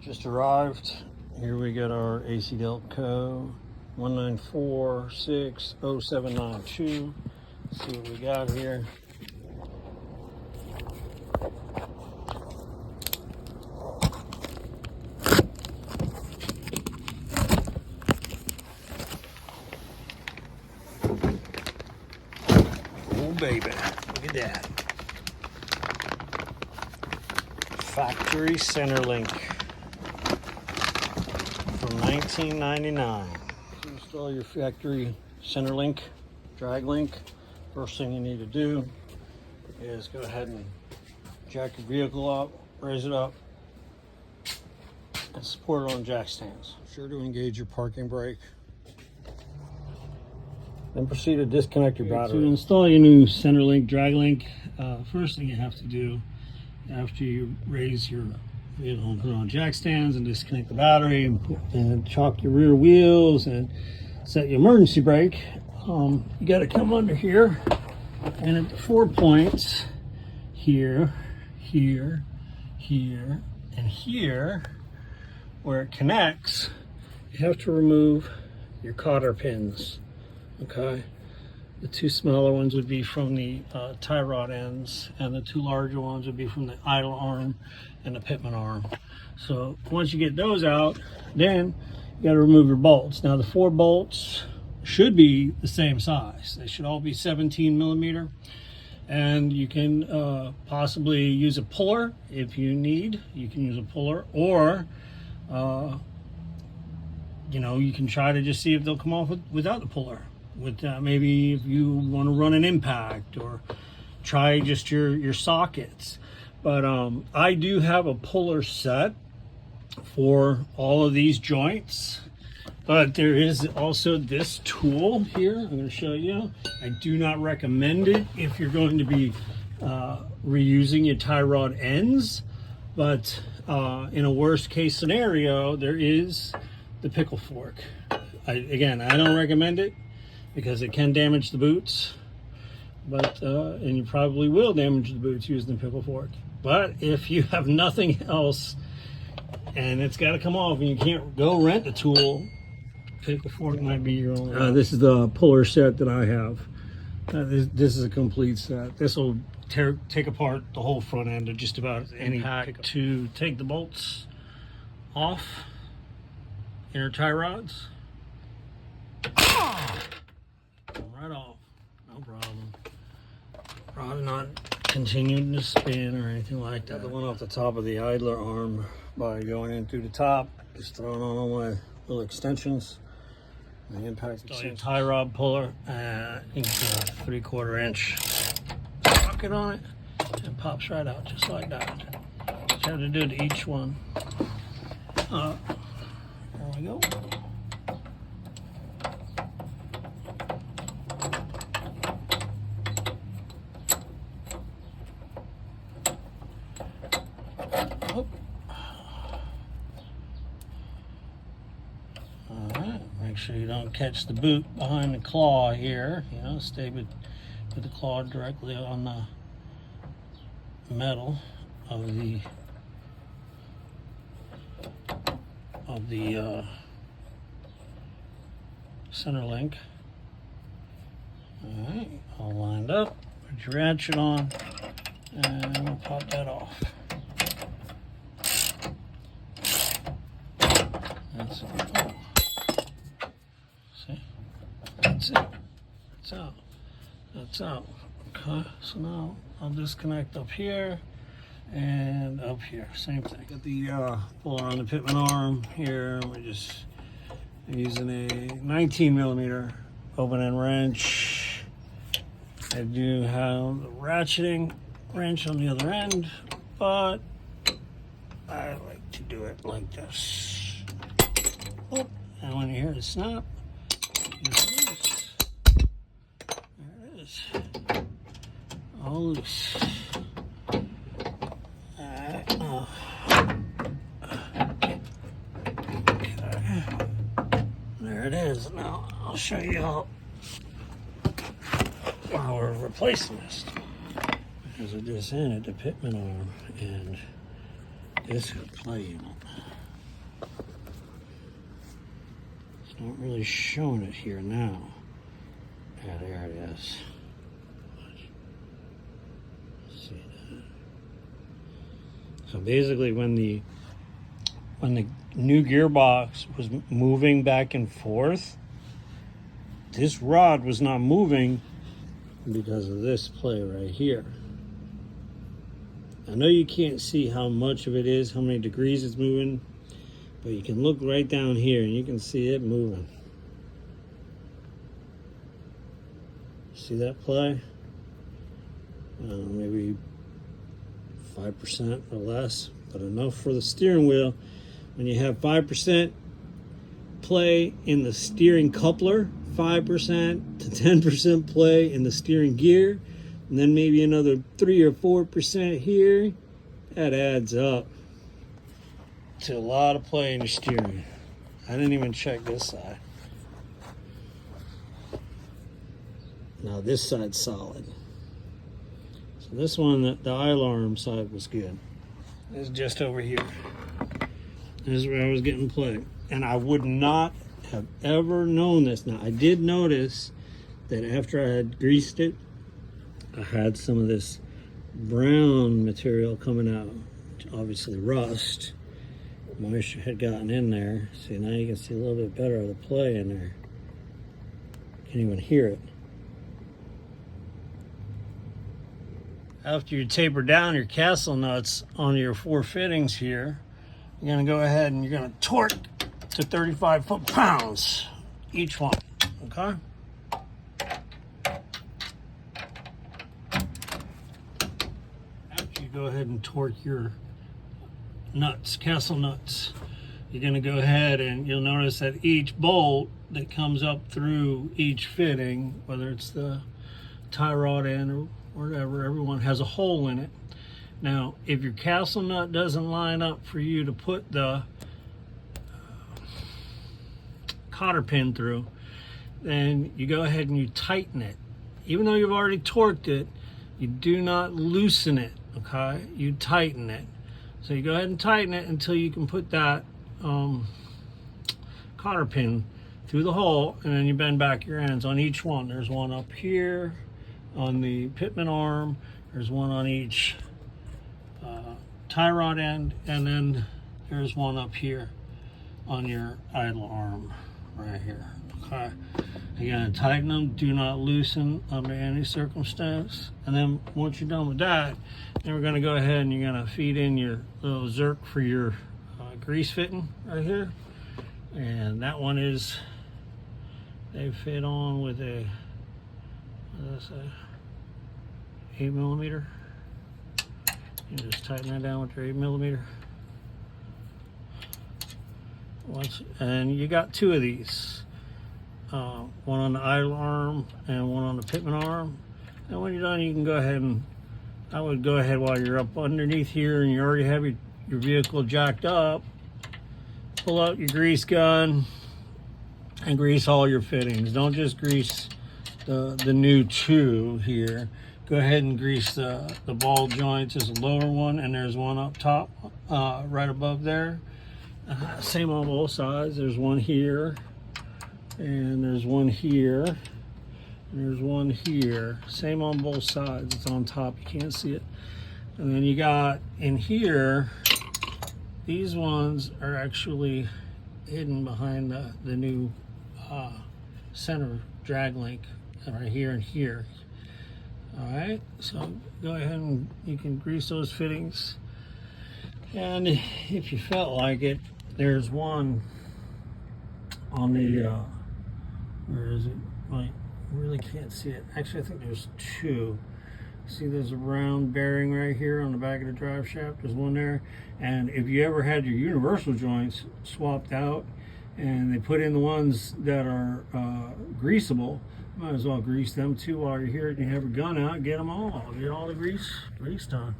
Just arrived. Here we got our AC Delco 194600792. Let's see what we got here. Oh baby, look at that. Factory Centerlink from 1999. To install your factory Centerlink drag link, first thing you need to do is go ahead and jack your vehicle up, raise it up, and support it on jack stands. Be sure to engage your parking brake. Then proceed to disconnect your battery. To install your new Centerlink drag link, first thing you have to do after you raise your vehicle and put it on jack stands and disconnect the battery and chock your rear wheels and set your emergency brake, you got to come under here and at the 4 points here, here, here, and here where it connects, you have to remove your cotter pins. Okay, the two smaller ones would be from the tie rod ends, and the two larger ones would be from the idle arm and the pitman arm. So once you get those out, then you got to remove your bolts. Now the 4 bolts should be the same size. They should all be 17 millimeter, and you can possibly use a puller if you need. You can use a puller, or you know, you can try to just see if they'll come off without the puller. With maybe if you want to run an impact, or try just your sockets. But I do have a puller set for all of these joints, but there is also this tool here I'm going to show you. I do not recommend it if you're going to be reusing your tie rod ends, but in a worst case scenario, there is the pickle fork. Again, I don't recommend it because it can damage the boots, but and you probably will damage the boots using the pickle fork. But if you have nothing else and it's got to come off and you can't go rent a tool, pickle fork might be your only. This is the puller set that I have. This is a complete set. This will take apart the whole front end of just about any pickup. To take the bolts off inner tie rods. Right off, no problem. Rod not continuing to spin or anything like that. The one off the top of the idler arm by going in through the top, just throwing on all my little extensions. The impact tie rod puller, you can put a 3/4 inch socket on it, and it pops right out just like that. Just have to do to each one. There we go. Alright, make sure you don't catch the boot behind the claw here. You know, stay with the claw directly on the metal of the Centerlink. Alright, all lined up. Put your ratchet on, and we'll pop that off. That's it. Oh. See? That's it. It's out. That's out. Okay, so now I'll disconnect up here and up here. Same thing. Got the puller on the pitman arm here. We're just using a 19 millimeter open end wrench. I do have the ratcheting wrench on the other end, but I like to do it like this. Oh, and when you hear the snap, it's loose. There it is. All loose. Alright. Okay. There it is. Now I'll show you how we're replacing this. Because I just ended the pitman arm and this is a play unit. It's not really showing it here now. Yeah, there it is. See that? So basically, when the new gearbox was moving back and forth, this rod was not moving because of this play right here. I know you can't see how much of it is, how many degrees it's moving, but you can look right down here and you can see it moving. See that play? Maybe 5% or less, but enough for the steering wheel. When you have 5% play in the steering coupler, 5% to 10% play in the steering gear, and then maybe another 3 or 4% here, that adds up to a lot of play in your steering. I didn't even check this side. Now this side's solid. So this one, the alarm side was good. It's just over here. This is where I was getting play. And I would not have ever known this. Now I did notice that after I had greased it, I had some of this brown material coming out, obviously rust. Moisture had gotten in there. See, now you can see a little bit better of the play in there. Can't even hear it. After you taper down your castle nuts on your 4 fittings here, you're going to go ahead and you're going to torque to 35 foot-pounds each one, okay? After you go ahead and torque your nuts, castle nuts, you're going to go ahead and you'll notice that each bolt that comes up through each fitting, whether it's the tie rod end or whatever, everyone has a hole in it. Now, if your castle nut doesn't line up for you to put the cotter pin through, then you go ahead and you tighten it. Even though you've already torqued it, you do not loosen it, okay? You tighten it. So you go ahead and tighten it until you can put that cotter pin through the hole, and then you bend back your ends on each one. There's one up here on the pitman arm, there's one on each tie rod end, and then there's one up here on your idle arm right here. Okay, again, tighten them, do not loosen under any circumstance. And then once you're done with that, then we're going to go ahead and you're going to feed in your little zerk for your grease fitting right here. And that one is, they fit on with a, what did I say, 8mm. You just tighten that down with your 8mm. And you got 2 of these, one on the idle arm and one on the pitman arm. And when you're done, you can go ahead and, I would go ahead while you're up underneath here and you already have your vehicle jacked up, pull out your grease gun and grease all your fittings. Don't just grease the new 2 here. Go ahead and grease the ball joints. There's a lower one and there's one up top, right above there. Same on both sides. There's one here and there's one here and there's one here. Same on both sides. It's on top, you can't see it. And then you got in here, these ones are actually hidden behind the new center drag link right here and here. All right, so go ahead and you can grease those fittings. And if you felt like it, there's one on the, where is it? Like, really can't see it. Actually, I think there's 2. See, there's a round bearing right here on the back of the drive shaft. There's one there. And if you ever had your universal joints swapped out and they put in the ones that are greasable, might as well grease them too while you're here and you have your gun out. Get them all. Get all the grease done.